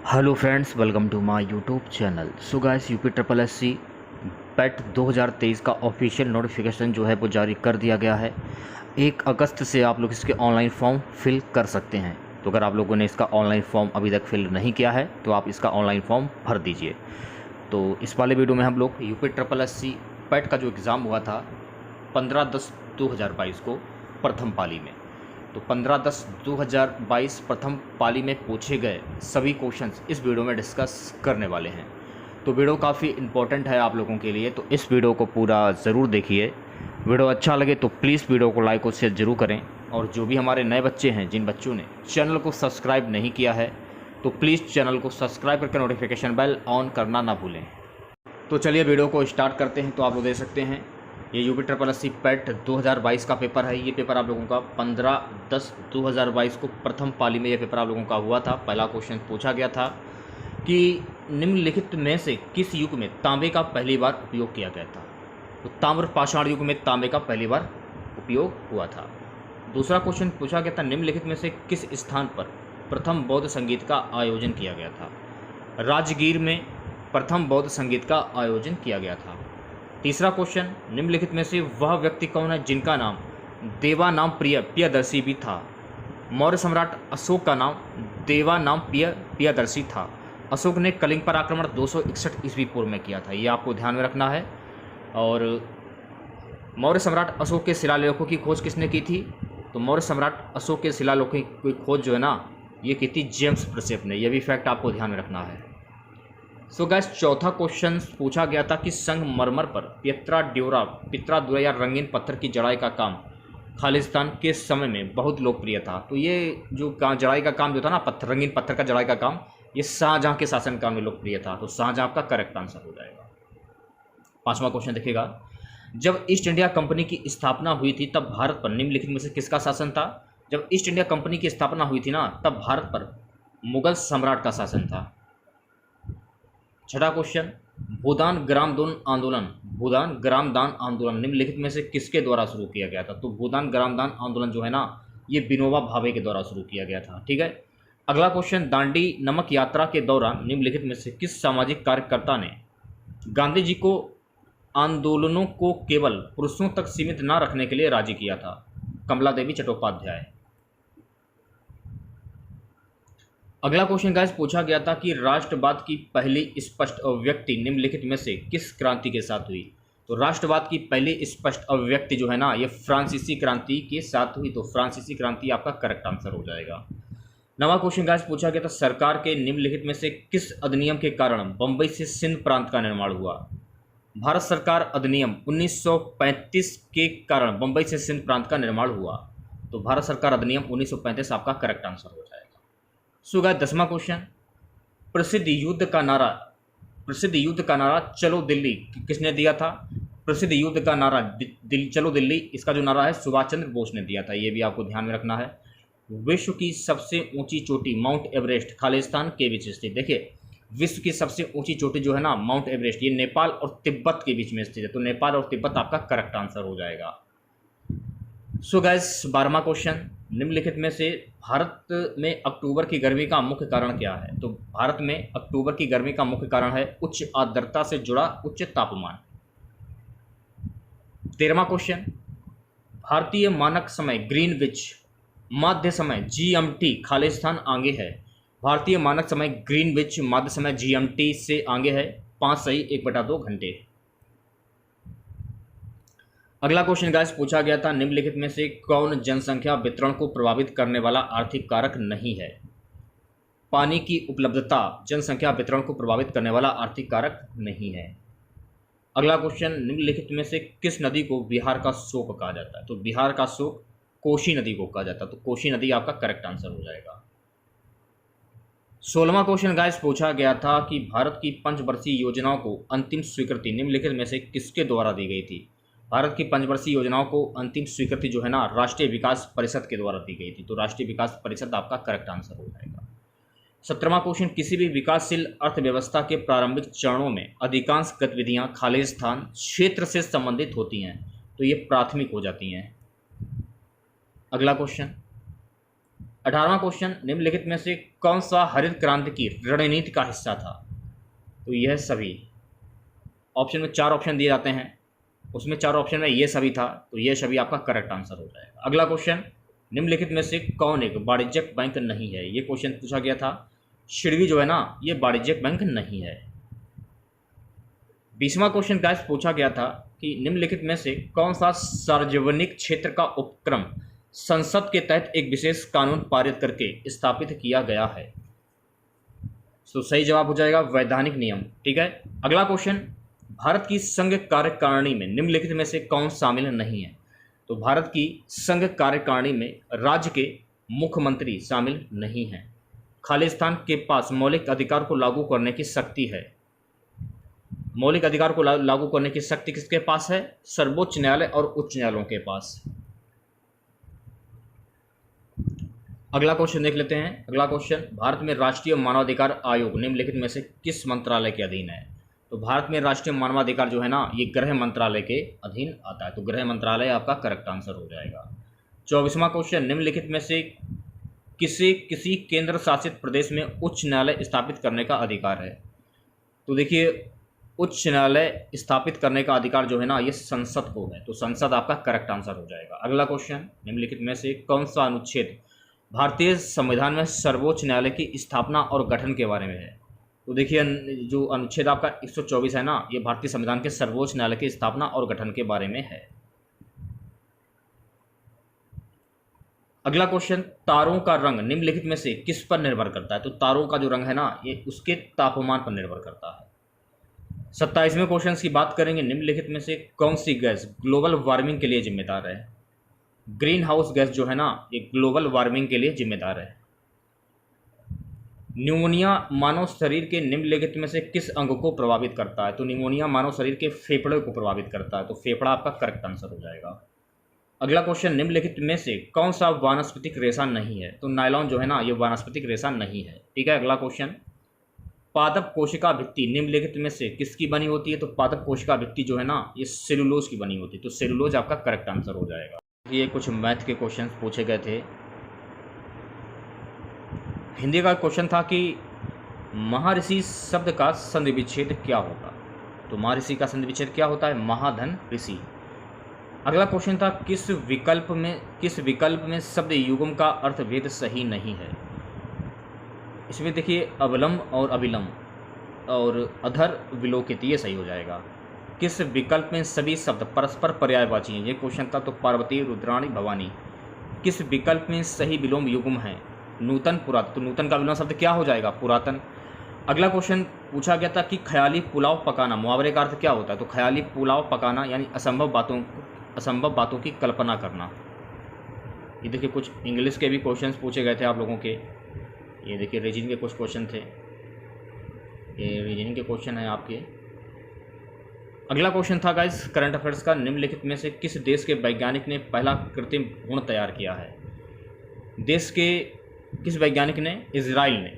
Hello friends, welcome to my YouTube channel. So guys, UP triple S C PET 2023 का official notification जो है वो जारी कर दिया गया है। 1 अगस्त से आप लोग इसके ऑनलाइन फॉर्म फिल कर सकते हैं। तो अगर आप लोगों ने इसका ऑनलाइन फॉर्म अभी तक फिल नहीं किया है तो आप इसका ऑनलाइन फॉर्म भर दीजिए। तो इस वाले वीडियो में हम लोग यूपी ट्रिपल एस सी पेट का जो एग्ज़ाम हुआ था 15/10/2022 को प्रथम पाली में, तो 15/10/2022 प्रथम पाली में पूछे गए सभी क्वेश्चंस इस वीडियो में डिस्कस करने वाले हैं। तो वीडियो काफ़ी इम्पोर्टेंट है आप लोगों के लिए, तो इस वीडियो को पूरा ज़रूर देखिए। वीडियो अच्छा लगे तो प्लीज़ वीडियो को लाइक और शेयर ज़रूर करें। और जो भी हमारे नए बच्चे हैं, जिन बच्चों ने चैनल को सब्सक्राइब नहीं किया है, तो प्लीज़ चैनल को सब्सक्राइब करके नोटिफिकेशन बेल ऑन करना ना भूलें। तो चलिए वीडियो को स्टार्ट करते हैं। तो आप लोग देख सकते हैं ये यूपी ट्रिपल एस सी पेट 2022 का पेपर है। ये पेपर आप लोगों का 15/10/2022 को प्रथम पाली में ये पेपर आप लोगों का हुआ था। पहला क्वेश्चन पूछा गया था कि निम्नलिखित में से किस युग में तांबे का पहली बार उपयोग किया गया था। तो ताम्र पाषाण युग में तांबे का पहली बार उपयोग हुआ था। दूसरा क्वेश्चन पूछा गया था निम्नलिखित में से किस स्थान पर प्रथम बौद्ध संगीत का आयोजन किया गया था। राजगीर में प्रथम बौद्ध संगीत का आयोजन किया गया था। तीसरा क्वेश्चन निम्नलिखित में से वह व्यक्ति कौन है जिनका नाम देवा नाम प्रियदर्शी भी था। मौर्य सम्राट अशोक का नाम देवा नाम प्रियदर्शी था। अशोक ने कलिंग पर आक्रमण 261 ईस्वी पूर्व में किया था, ये आपको ध्यान में रखना है। और मौर्य सम्राट अशोक के शिलालेखों की खोज किसने की थी। तो मौर्य सम्राट अशोक के शिलालेखों की खोज जो है ना, ये की थी जेम्स प्रिसेप ने, यह भी फैक्ट आपको ध्यान में रखना है। सो गैस, चौथा क्वेश्चन पूछा गया था कि संगमरमर पर पित्रा ड्योरा या रंगीन पत्थर की जड़ाई का काम खालिस्तान के समय में बहुत लोकप्रिय था। तो ये जो जड़ाई का काम जो था ना, रंगीन पत्थर का जड़ाई का काम, ये शाहजहां के शासनकाल में लोकप्रिय था। तो शाहजहां आपका करेक्ट आंसर हो जाएगा। पांचवा क्वेश्चन देखिएगा, जब ईस्ट इंडिया कंपनी की स्थापना हुई थी तब भारत पर निम्नलिखित में से किसका शासन था। जब ईस्ट इंडिया कंपनी की स्थापना हुई थी ना, तब भारत पर मुगल सम्राट का शासन था। छठा क्वेश्चन, भूदान ग्राम दान आंदोलन निम्नलिखित में से किसके द्वारा शुरू किया गया था। तो भूदान ग्राम दान आंदोलन जो है ना, ये विनोबा भावे के द्वारा शुरू किया गया था। ठीक है। अगला क्वेश्चन, दांडी नमक यात्रा के दौरान निम्नलिखित में से किस सामाजिक कार्यकर्ता ने गांधी जी को आंदोलनों को केवल पुरुषों तक सीमित न रखने के लिए राजी किया था। कमला देवी चट्टोपाध्याय। अगला क्वेश्चन गाइस पूछा गया था कि राष्ट्रवाद की पहली स्पष्ट अभिव्यक्ति निम्नलिखित में से किस क्रांति के साथ हुई। तो राष्ट्रवाद की पहली स्पष्ट अभिव्यक्ति जो है ना, ये फ्रांसीसी क्रांति के साथ हुई। तो फ्रांसीसी क्रांति आपका करेक्ट आंसर हो जाएगा। नवा क्वेश्चन गाइस पूछा गया था सरकार के निम्नलिखित में से किस अधिनियम के कारण बंबई से सिंध प्रांत का निर्माण हुआ। भारत सरकार अधिनियम 1935 के कारण बंबई से सिंध प्रांत का निर्माण हुआ। तो भारत सरकार अधिनियम 1935 आपका करेक्ट आंसर हो जाएगा। सो गाइस, 10वां क्वेश्चन, प्रसिद्ध युद्ध का नारा चलो दिल्ली किसने दिया था। प्रसिद्ध युद्ध का नारा चलो दिल्ली, इसका जो नारा है सुभाष चंद्र बोस ने दिया था। ये भी आपको ध्यान में रखना है। विश्व की सबसे ऊंची चोटी माउंट एवरेस्ट खालिस्तान के बीच स्थित। देखिए, विश्व की सबसे ऊंची चोटी जो है ना माउंट एवरेस्ट, ये नेपाल और तिब्बत के बीच में स्थित है। तो नेपाल और तिब्बत आपका करेक्ट आंसर हो जाएगा। सो गाइस, 12वां क्वेश्चन, निम्नलिखित में से भारत में अक्टूबर की गर्मी का मुख्य कारण क्या है। तो भारत में अक्टूबर की गर्मी का मुख्य कारण है उच्च आर्द्रता से जुड़ा उच्च तापमान। 13वां क्वेश्चन, भारतीय मानक समय ग्रीनविच माध्य समय जीएमटी खालिस्तान आगे है। भारतीय मानक समय ग्रीनविच माध्य समय जीएमटी से आगे है 5 सही 1/2 घंटे। अगला क्वेश्चन गाइस पूछा गया था निम्नलिखित में से कौन जनसंख्या वितरण को प्रभावित करने वाला आर्थिक कारक नहीं है। पानी की उपलब्धता जनसंख्या वितरण को प्रभावित करने वाला आर्थिक कारक नहीं है। अगला क्वेश्चन, निम्नलिखित में से किस नदी को बिहार का शोक कहा जाता है। तो बिहार का शोक कोसी नदी को कहा जाता है। तो कोसी नदी आपका करेक्ट आंसर हो जाएगा। 16वां क्वेश्चन गाइस पूछा गया था कि भारत की पंचवर्षीय योजनाओं को अंतिम स्वीकृति निम्नलिखित में से किसके द्वारा दी गई थी। भारत की पंचवर्षीय योजनाओं को अंतिम स्वीकृति जो है ना, राष्ट्रीय विकास परिषद के द्वारा दी गई थी। तो राष्ट्रीय विकास परिषद आपका करेक्ट आंसर हो जाएगा। 17वां क्वेश्चन, किसी भी विकासशील अर्थव्यवस्था के प्रारंभिक चरणों में अधिकांश गतिविधियां खालिस्तान क्षेत्र से संबंधित होती हैं, तो ये प्राथमिक हो जाती हैं। अगला क्वेश्चन, 18वां क्वेश्चन, निम्नलिखित में से कौन सा हरित क्रांति की रणनीति का हिस्सा था? तो यह सभी। ऑप्शन में 4 ऑप्शन दिए जाते हैं, उसमें 4 ऑप्शन में ये सभी था, तो ये सभी आपका करेक्ट आंसर हो जाएगा। अगला क्वेश्चन, निम्नलिखित में से कौन एक वाणिज्यिक बैंक नहीं है? ये क्वेश्चन पूछा गया था। शिड़वी जो है ना, ये वाणिज्यिक बैंक नहीं है। 20वां क्वेश्चन गाइस पूछा गया था कि निम्नलिखित में से कौन सा सार्वजनिक क्षेत्र का उपक्रम संसद के तहत एक विशेष कानून पारित करके स्थापित किया गया है? तो सही जवाब हो जाएगा वैधानिक नियम। ठीक है। अगला क्वेश्चन, भारत की संघ कार्यकारिणी में निम्नलिखित में से कौन शामिल नहीं है? तो भारत की संघ कार्यकारिणी में राज्य के मुख्यमंत्री शामिल नहीं हैं। खालिस्तान के पास मौलिक अधिकार को लागू करने की शक्ति है। मौलिक अधिकार को लागू करने की शक्ति किसके पास है? सर्वोच्च न्यायालय और उच्च न्यायालयों के पास। अगला क्वेश्चन देख लेते हैं। अगला क्वेश्चन, भारत में राष्ट्रीय मानवाधिकार आयोग निम्नलिखित में से किस मंत्रालय के अधीन है? तो भारत में राष्ट्रीय मानवाधिकार जो है ना, ये गृह मंत्रालय के अधीन आता है, तो गृह मंत्रालय आपका करेक्ट आंसर हो जाएगा। 24वां क्वेश्चन, निम्नलिखित में से किसी केंद्र शासित प्रदेश में उच्च न्यायालय स्थापित करने का अधिकार है? तो देखिए, उच्च न्यायालय स्थापित करने का अधिकार जो है ना, ये संसद को है, तो संसद आपका करेक्ट आंसर हो जाएगा। अगला क्वेश्चन, निम्नलिखित में से कौन सा अनुच्छेद भारतीय संविधान में सर्वोच्च न्यायालय की स्थापना और गठन के बारे में है? तो देखिए, जो अनुच्छेद आपका 124 है ना, ये भारतीय संविधान के सर्वोच्च न्यायालय की स्थापना और गठन के बारे में है। अगला क्वेश्चन, तारों का रंग निम्नलिखित में से किस पर निर्भर करता है? तो तारों का जो रंग है ना, ये उसके तापमान पर निर्भर करता है। 27वें क्वेश्चन की बात करेंगे, निम्नलिखित में से कौन सी गैस ग्लोबल वार्मिंग के लिए जिम्मेदार है? ग्रीन हाउस गैस जो है ना, ये ग्लोबल वार्मिंग के लिए जिम्मेदार है। न्यूमोनिया मानव शरीर के निम्नलिखित में से किस अंग को प्रभावित करता है? तो न्यूमोनिया मानव शरीर के फेफड़े को प्रभावित करता है, तो फेफड़ा आपका करेक्ट आंसर हो जाएगा। अगला क्वेश्चन, निम्नलिखित में से कौन सा वानस्पतिक रेशा नहीं है? तो नायलॉन जो है ना, ये वानस्पतिक रेशा नहीं है। ठीक है। अगला क्वेश्चन, पादप कोशिका भित्ति निम्नलिखित में से किसकी बनी होती है? तो पादप कोशिका भित्ति जो है ना, ये सेलुलोज की बनी होती है, तो सेलुलोज आपका करेक्ट आंसर हो जाएगा। ये कुछ मैथ के क्वेश्चन पूछे गए थे। हिंदी का क्वेश्चन था कि महर्षि शब्द का संधि विच्छेद क्या होगा? तो महर्षि का संधि विच्छेद क्या होता है? महाधन ऋषि। अगला क्वेश्चन था, किस विकल्प में शब्द युग्म का अर्थभेद सही नहीं है? इसमें देखिए, अवलंब और अभिलंब और अधर विलोकित, ये सही हो जाएगा। किस विकल्प में सभी शब्द परस्पर पर्यायवाची हैं? ये क्वेश्चन था। तो पार्वती, रुद्राणी, भवानी। किस विकल्प में सही विलोम युग्म है? नूतन, पुरातन। तो नूतन का विलोम शब्द क्या हो जाएगा? पुरातन। अगला क्वेश्चन पूछा गया था कि ख्याली पुलाव पकाना मुहावरे का अर्थ क्या होता है? तो ख्याली पुलाव पकाना यानी असंभव बातों की कल्पना करना। ये देखिए, कुछ इंग्लिश के भी क्वेश्चंस पूछे गए थे आप लोगों के। ये देखिए, रीजनिंग के कुछ क्वेश्चन थे, ये रीजनिंग के क्वेश्चन हैं आपके। अगला क्वेश्चन था गाइस करंट अफेयर्स का, निम्नलिखित में से किस देश के वैज्ञानिक ने पहला कृत्रिम भ्रूण तैयार किया है? देश के किस वैज्ञानिक ने? इजराइल ने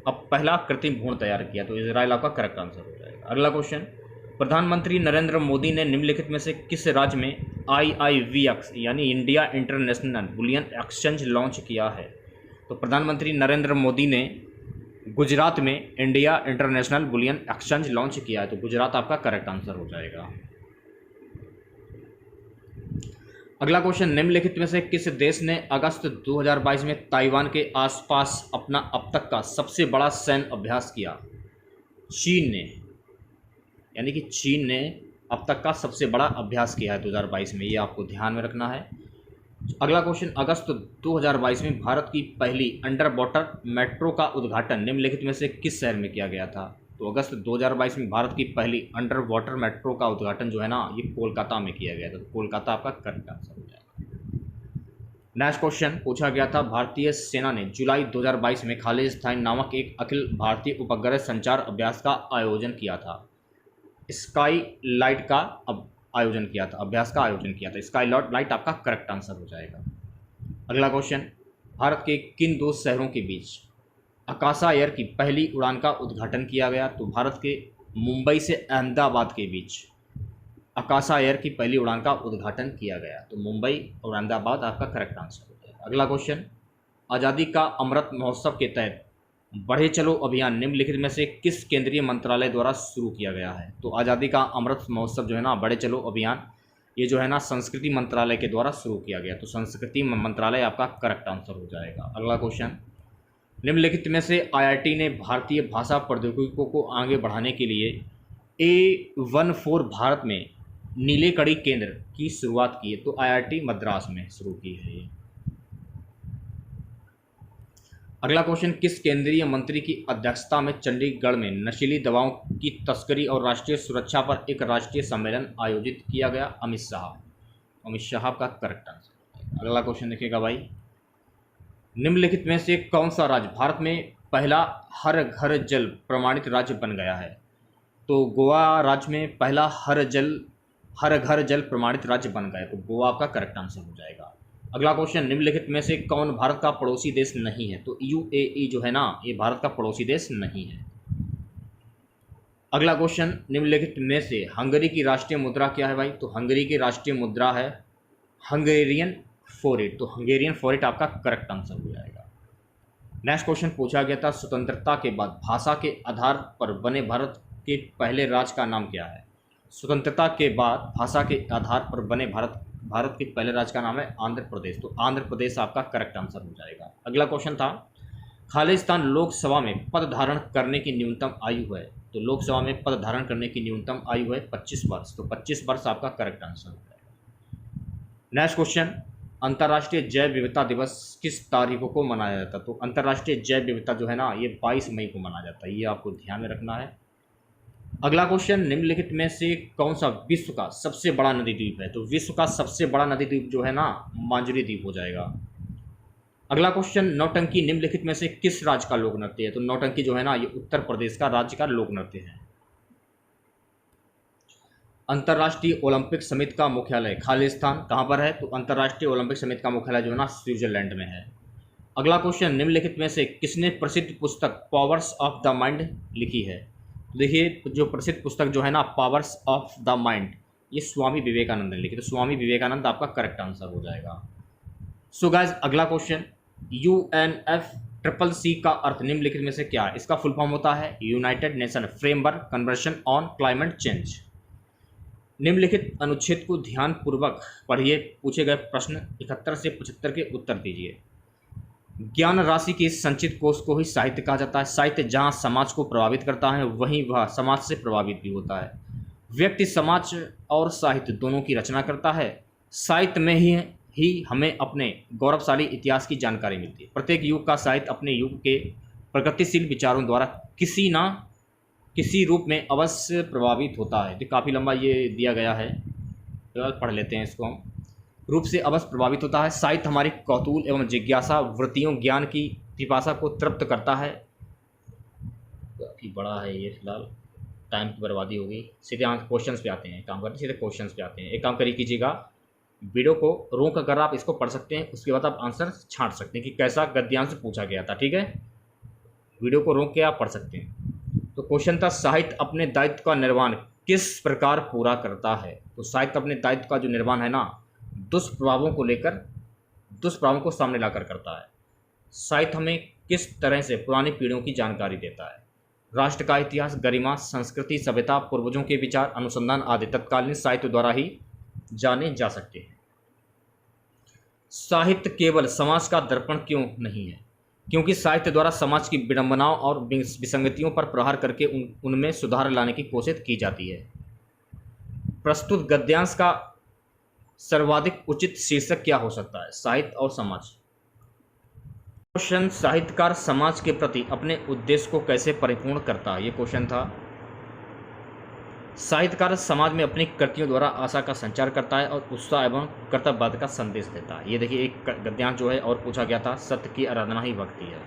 अब पहला कृत्रिम भ्रूण तैयार किया, तो इजराइल आपका करेक्ट आंसर हो जाएगा। अगला क्वेश्चन, प्रधानमंत्री नरेंद्र मोदी ने निम्नलिखित में से किस राज्य में IIVX यानी India international bullion exchange launch किया है? तो प्रधानमंत्री नरेंद्र मोदी ने गुजरात में India international bullion exchange launch किया है, तो गुजरात आपका करेक्ट आंसर हो जाएगा। अगला क्वेश्चन, निम्नलिखित में से किस देश ने अगस्त 2022 में ताइवान के आसपास अपना अब तक का सबसे बड़ा सैन्य अभ्यास किया? चीन ने, यानी कि चीन ने अब तक का सबसे बड़ा अभ्यास किया है 2022 में, ये आपको ध्यान में रखना है। अगला क्वेश्चन, अगस्त 2022 में भारत की पहली अंडर वाटर मेट्रो का उद्घाटन निम्नलिखित में से किस शहर में किया गया था? तो अगस्त 2022 में भारत की पहली अंडर वाटर मेट्रो का उद्घाटन जो है ना, ये कोलकाता में किया गया था, तो कोलकाता आपका करेक्ट आंसर हो जाएगा। नेक्स्ट क्वेश्चन पूछा गया था, भारतीय सेना ने जुलाई 2022 में खालिस्तान नामक एक अखिल भारतीय उपग्रह संचार अभ्यास का आयोजन किया था। स्काई लाइट का अभ्यास का आयोजन किया था। स्काई लाइट आपका करेक्ट आंसर हो जाएगा। अगला क्वेश्चन, भारत के किन दो शहरों के बीच आकाशा एयर की पहली उड़ान का उद्घाटन किया गया? तो भारत के मुंबई से अहमदाबाद के बीच आकाशा एयर की पहली उड़ान का उद्घाटन किया गया, तो मुंबई और अहमदाबाद आपका करेक्ट आंसर हो जाएगा। अगला क्वेश्चन, आज़ादी का अमृत महोत्सव के तहत बढ़े चलो अभियान निम्नलिखित में से किस केंद्रीय मंत्रालय द्वारा शुरू किया गया है? तो आज़ादी का अमृत महोत्सव जो है ना, बढ़े चलो अभियान, ये जो है ना संस्कृति मंत्रालय के द्वारा शुरू किया गया। तो संस्कृति मंत्रालय आपका करेक्ट आंसर हो जाएगा। अगला क्वेश्चन, निम्नलिखित में से IIT ने भारतीय भाषा प्रौद्योगिकियों को आगे बढ़ाने के लिए A14 भारत में नीले कड़ी केंद्र की शुरुआत की है? तो IIT मद्रास में शुरू की है ये। अगला क्वेश्चन, किस केंद्रीय मंत्री की अध्यक्षता में चंडीगढ़ में नशीली दवाओं की तस्करी और राष्ट्रीय सुरक्षा पर एक राष्ट्रीय सम्मेलन आयोजित किया गया? अमित शाह। अमित शाह का करेक्ट आंसर। अगला क्वेश्चन देखिएगा भाई, निम्नलिखित में से कौन सा राज्य भारत में पहला हर घर जल प्रमाणित राज्य बन गया है? तो गोवा राज्य में पहला हर घर जल प्रमाणित राज्य बन गया, तो गोवा का करेक्ट आंसर हो जाएगा। अगला क्वेश्चन, निम्नलिखित में से कौन भारत का पड़ोसी देश नहीं है? तो UAE जो है ना, ये भारत का पड़ोसी देश नहीं है। अगला क्वेश्चन, निम्नलिखित में से हंगरी की राष्ट्रीय मुद्रा क्या है भाई? तो हंगरी की राष्ट्रीय मुद्रा है हंगेरियन फॉरेट। तो हंगेरियन फॉरेट आपका करेक्ट आंसर हो जाएगा। नेक्स्ट क्वेश्चन पूछा गया था, स्वतंत्रता के बाद भाषा के आधार पर बने भारत के पहले राज्य का नाम क्या है? स्वतंत्रता के बाद भाषा के आधार पर बने भारत के पहले राज्य का नाम है आंध्र प्रदेश। तो आंध्र प्रदेश आपका करेक्ट आंसर हो जाएगा। अगला क्वेश्चन था, खालिस्तान लोकसभा में पद धारण करने की न्यूनतम आयु है? तो लोकसभा में पद धारण करने की न्यूनतम आयु है 25 वर्ष। तो 25 वर्ष आपका करेक्ट आंसर हो जाएगा। नेक्स्ट क्वेश्चन, अंतर्राष्ट्रीय जैव विविधता दिवस किस तारीखों को मनाया जाता है? तो अंतर्राष्ट्रीय जैव विविधता जो है ना, ये 22 मई को मनाया जाता है, ये आपको ध्यान में रखना है। अगला क्वेश्चन, निम्नलिखित में से कौन सा विश्व का सबसे बड़ा नदी द्वीप है? तो विश्व का सबसे बड़ा नदी द्वीप जो है ना, मांजुरी द्वीप हो जाएगा। अगला क्वेश्चन, नौटंकी निम्नलिखित में से किस राज्य का लोक नृत्य है? तो नौटंकी जो है ना, ये उत्तर प्रदेश का राज्य का लोक नृत्य है। अंतर्राष्ट्रीय ओलंपिक समिति का मुख्यालय खालिस्तान कहाँ पर है? तो अंतर्राष्ट्रीय ओलंपिक समिति का मुख्यालय जो है ना, स्विट्जरलैंड में है। अगला क्वेश्चन, निम्नलिखित में से किसने प्रसिद्ध पुस्तक पावर्स ऑफ द माइंड लिखी है? देखिए, जो प्रसिद्ध पुस्तक जो है ना, पावर्स ऑफ द माइंड, ये स्वामी विवेकानंद ने लिखी। तो स्वामी विवेकानंद आपका करेक्ट आंसर हो जाएगा। सो गाइस, अगला क्वेश्चन, UNFCCC का अर्थ निम्नलिखित में से क्या है? इसका फुल फॉर्म होता है United nation framework convention on climate change. निम्नलिखित अनुच्छेद को ध्यानपूर्वक पढ़िए, पूछे गए प्रश्न 71 से 75 के उत्तर दीजिए। ज्ञान राशि के संचित कोष को ही साहित्य कहा जाता है। साहित्य जहाँ समाज को प्रभावित करता है, वहीं वह समाज से प्रभावित भी होता है। व्यक्ति समाज और साहित्य दोनों की रचना करता है। साहित्य में ही हमें अपने गौरवशाली इतिहास की जानकारी मिलती है। प्रत्येक युग का साहित्य अपने युग के प्रगतिशील विचारों द्वारा किसी न किसी रूप में अवश्य प्रभावित होता है। तो काफ़ी लंबा ये दिया गया है, तो पढ़ लेते हैं इसको हम। रूप से अवश्य प्रभावित होता है। साहित्य हमारी कौतूहल एवं जिज्ञासा वृत्तियों, ज्ञान की पिपासा को तृप्त करता है। काफ़ी बड़ा है ये, फिलहाल टाइम की बर्बादी होगी। सीधे क्वेश्चंस पे आते हैं, काम करते सीधे क्वेश्चंस पे आते हैं। एक काम करिए कीजिएगा, वीडियो को रोक कर आप इसको पढ़ सकते हैं, उसके बाद आप आंसर छांट सकते हैं कि कैसा गद्यांश पूछा गया था। ठीक है, वीडियो को रोक के आप पढ़ सकते हैं। तो क्वेश्चन था, साहित्य अपने दायित्व का निर्वहन किस प्रकार पूरा करता है? तो साहित्य अपने दायित्व का जो निर्वहन है ना, दुष्प्रभावों को सामने लाकर करता है। साहित्य हमें किस तरह से पुरानी पीढ़ियों की जानकारी देता है? राष्ट्र का इतिहास, गरिमा, संस्कृति, सभ्यता, पूर्वजों के विचार, अनुसंधान आदि तत्कालीन साहित्य द्वारा ही जाने जा सकते हैं। साहित्य केवल समाज का दर्पण क्यों नहीं है? क्योंकि साहित्य द्वारा समाज की विडंबनाओं और विसंगतियों पर प्रहार करके उनमें सुधार लाने की कोशिश की जाती है। प्रस्तुत गद्यांश का सर्वाधिक उचित शीर्षक क्या हो सकता है? साहित्य और समाज। क्वेश्चन, साहित्यकार समाज के प्रति अपने उद्देश्य को कैसे परिपूर्ण करता है? ये क्वेश्चन था। साहित्यकार समाज में अपनी कृतियों द्वारा आशा का संचार करता है और उत्साह एवं कर्तव्यबोध का संदेश देता है। ये देखिए, एक गद्यांश जो है और पूछा गया था, सत्य की आराधना ही भक्ति है।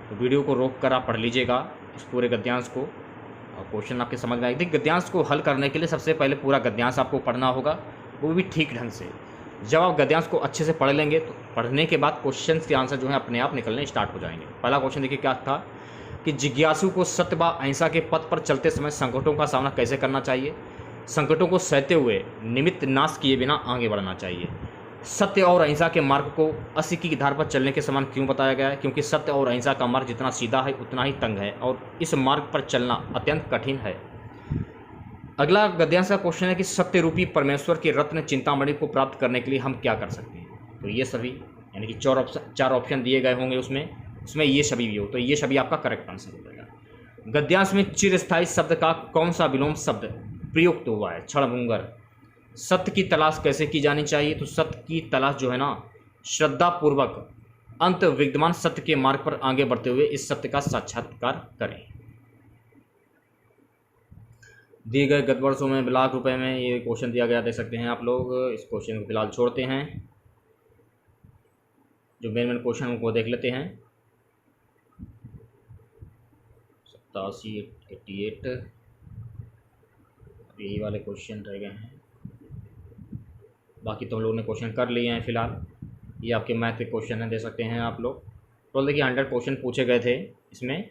तो वीडियो को रोक कर आप पढ़ लीजिएगा इस पूरे गद्यांश को, और क्वेश्चन आपके समझ में आएगी। गद्यांश को हल करने के लिए सबसे पहले पूरा गद्यांश आपको पढ़ना होगा, वो भी ठीक ढंग से। जब आप गद्यांश को अच्छे से पढ़ लेंगे तो पढ़ने के बाद क्वेश्चन के आंसर जो है अपने आप निकलने स्टार्ट हो जाएंगे। पहला क्वेश्चन देखिए क्या था कि जिज्ञासु को सत्य व अहिंसा के पथ पर चलते समय संकटों का सामना कैसे करना चाहिए? संकटों को सहते हुए निमित्त नाश किए बिना आगे बढ़ना चाहिए। सत्य और अहिंसा के मार्ग को असिक्की की धार पर चलने के समान क्यों बताया गया है? क्योंकि सत्य और अहिंसा का मार्ग जितना सीधा है उतना ही तंग है और इस मार्ग पर चलना अत्यंत कठिन है। अगला गद्यांश का क्वेश्चन है कि सत्य रूपी परमेश्वर के रत्न चिंतामणि को प्राप्त करने के लिए हम क्या कर सकते हैं? तो ये सभी, यानी कि चार ऑप्शन दिए गए होंगे उसमें ये सभी भी हो, तो ये सभी आपका करेक्ट आंसर हो जाएगा। गद्यांश में चिरस्थायी शब्द का कौन सा विलोम शब्द प्रयुक्त हुआ है? क्षणभंगुर। सत्य की तलाश कैसे की जानी चाहिए? तो सत्य की तलाश जो है ना, श्रद्धापूर्वक अंत विद्यमान सत्य के मार्ग पर आगे बढ़ते हुए इस सत्य का साक्षात्कार करें। दिए गए गत वर्षों में लाख रुपए में ये क्वेश्चन दिया गया, देख सकते हैं आप लोग। इस क्वेश्चन को फिलहाल छोड़ते हैं, जो मेन क्वेश्चन उनको देख लेते हैं। 87, 88 यही वाले क्वेश्चन रह गए हैं, बाकी तो हम लोगों ने क्वेश्चन कर लिए हैं फिलहाल। ये आपके मैथ के क्वेश्चन हैं, दे सकते हैं आप लोग। तो देखिए 100 क्वेश्चन पूछे गए थे इसमें,